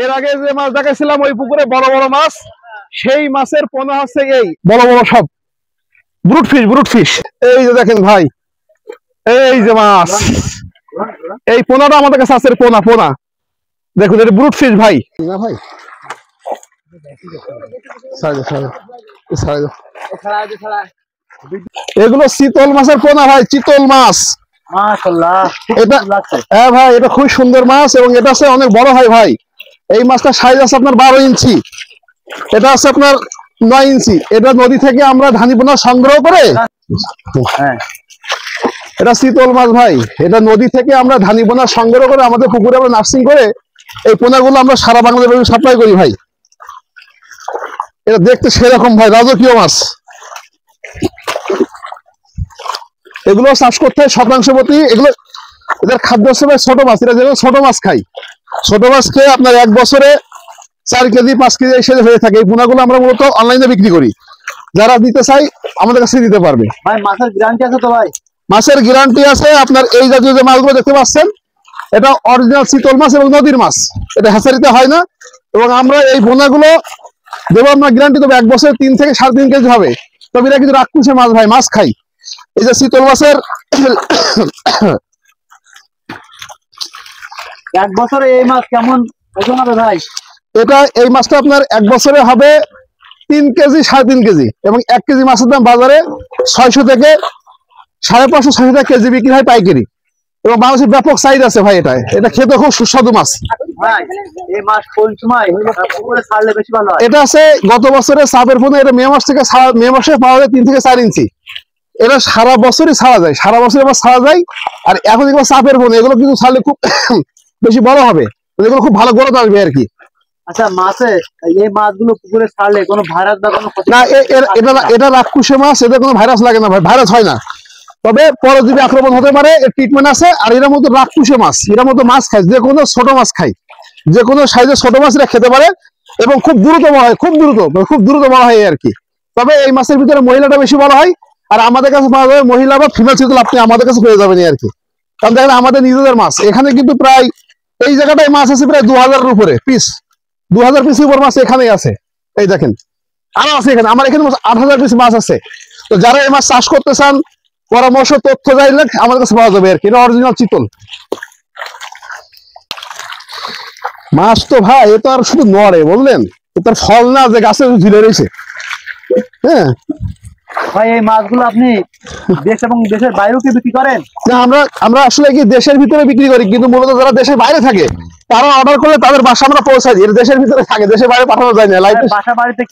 এর আগে যে মাছ দেখাছিলাম ওই পুকুরে বড় বড় মাছ, সেই মাছের পোনা হচ্ছে এই বড় বড় সব ব্রুট ফিশ। এই যে দেখেন ভাই, এই যে মাছ, এই পোনাটা আমাদের কাছে আছে। পোনা দেখুন, এটা ব্রুট ফিশ ভাই। না ভাই, এগুলো চিতল মাছের পোনা ভাই, চিতল মাছ। হ্যাঁ ভাই, এটা খুব সুন্দর মাছ এবং এটা আছে অনেক বড় হয় ভাই। এই মাছটা সাইজ আছে আপনার 12 ইঞ্চি, এটা আছে আপনার 9 ইঞ্চি। এটা নদী থেকে আমরা ধানি পোনা সংগ্রহ করে, এটা চিতল মাছ ভাই, এটা নদী থেকে আমরা ধানি পোনা সংগ্রহ করে আমাদের পুকুরে আমরা নার্সিং করে এই পোনাগুলো আমরা সারা বাংলাদেশে সাপ্লাই করি ভাই। এটা দেখতে সেরকম ভাই, রাজকীয় মাছ। এগুলো চাষ করতে হয় শতাংশ প্রতি। এগুলো এদের খাদ্য হচ্ছে ভাই ছোট মাছ। এরা যেগুলো ছোট মাছ খাই, ছোট মাছ খেয়ে আপনার 1 বছরে 4 কেজি 5 কেজি এসে হয়ে থাকে। এই পোনাগুলো আমরা মূলত অনলাইনে বিক্রি করি, যারা দিতে চাই আমাদের কাছে দিতে পারবে ভাই। মাছের গ্যারান্টি আছে তো ভাই? মাছের গ্যারান্টি আছে। আপনার এই জাতীয় যে মাছগুলো দেখতে পাচ্ছেন, এটা অরিজিনাল চিতল মাছ এবং নদীর মাছ, এটা হ্যাচারিতে হয় না। এবং আমরা এই পোনাগুলো দেবো আপনার গ্যারান্টি দেবো 1 বছরে 3 থেকে 3.5 কেজি হবে। তবে এরা কিন্তু রাক্ষসে মাছ ভাই, মাছ খাই। এই যে চিতল মাছের 1 বছরে এই মাছ কেমন ওজন হবে ভাই? এটা এই মাছটা আপনার 1 বছরে হবে 3 কেজি 3.5 কেজি। এবং 1 কেজি মাছের দাম বাজারে 600 থেকে 550 600 টাকা কেজি বিক্রি হয় পাইকারি। এবং বাংলাদেশের ব্যাপক চাহিদা আছে ভাই। এটা খেতে খুব সুস্বাদু মাছ ভাই। এই মাছ কোন সময় পুকুরে ছাড়লে বেশি ভালো হয়? এটা আছে গত বছরে চাপের পোনা, এটা মে মাসে পাওয়া যায় 3 থেকে 4 ইঞ্চি। এটা সারা বছরই ছাড়া যায়, সারা বছর আবার ছাড়া যায়। আর এখন এগুলো চাপের পোনা, এগুলো কিন্তু ছাড়লে খুব বেশি বড় হবে, এগুলো খুব ভালো গ্রোথ আসবে আর কি। আচ্ছা, মাছে এই মাছগুলো পুকুরে ছাড়লে কোনো ভাইরাস বা কোনো না, এটা রাক্ষসে মাছ, এদের কোনো ভাইরাস লাগে না ভাই, ভাইরাস হয় না। তবে পরজীবী আক্রমণ হতে পারে, এর ট্রিটমেন্ট আছে। আর এর মতো রাক্ষসে মাছ, এর মতো মাছ খায়, যে কোনো ছোট মাছ খায়, যে কোনো সাইজের ছোট মাছ এরা খেতে পারে এবং খুব দ্রুত বড় হয়, খুব দ্রুত বড় হয় আর কি। তবে এই মাছের ভিতরে মহিলাটা বেশি বড় হয়। আর আমাদের কাছে পাওয়া যাবে মহিলা বা ফিমেল চিতল, আপনি আমাদের কাছে পেয়ে যাবেন আর কি। কারণ দেখেন আমাদের নিজেদের মাছ, এখানে কিন্তু প্রায় এই জায়গাটায় মাছ আছে প্রায় 2000-এর উপরে পিস, 2000 পিসের উপর মাছ এখানেই আছে। এই দেখেন আরো আছে এখানে, আমার এখানে 8000 পিস মাছ আছে। তো যারা এই মাছ চাষ করতে চান, পরামর্শ তথ্য চাইলে আমার কাছে পাওয়া যাবে আর কি। এটা অরিজিনাল চিতল মাছ। তো ভাই এ তো আর শুধু নড়ে, বললেন তার ফল না যে গাছে ঝুলে রয়েছে। হ্যাঁ ভাই, এই মাছগুলো আপনি দেশ এবং দেশের বাইরেও কি বিক্রি করেন? না, আমরা আসলে কি দেশের ভিতরে বিক্রি করি, কিন্তু মূলত যারা দেশের বাইরে থাকে তারা অর্ডার করলে তাদের বাসা আমরা পৌঁছাই দিই। দেশের ভিতরে থাকে, দেশের বাইরে পাঠানো যায় না। বাসা বাড়িতে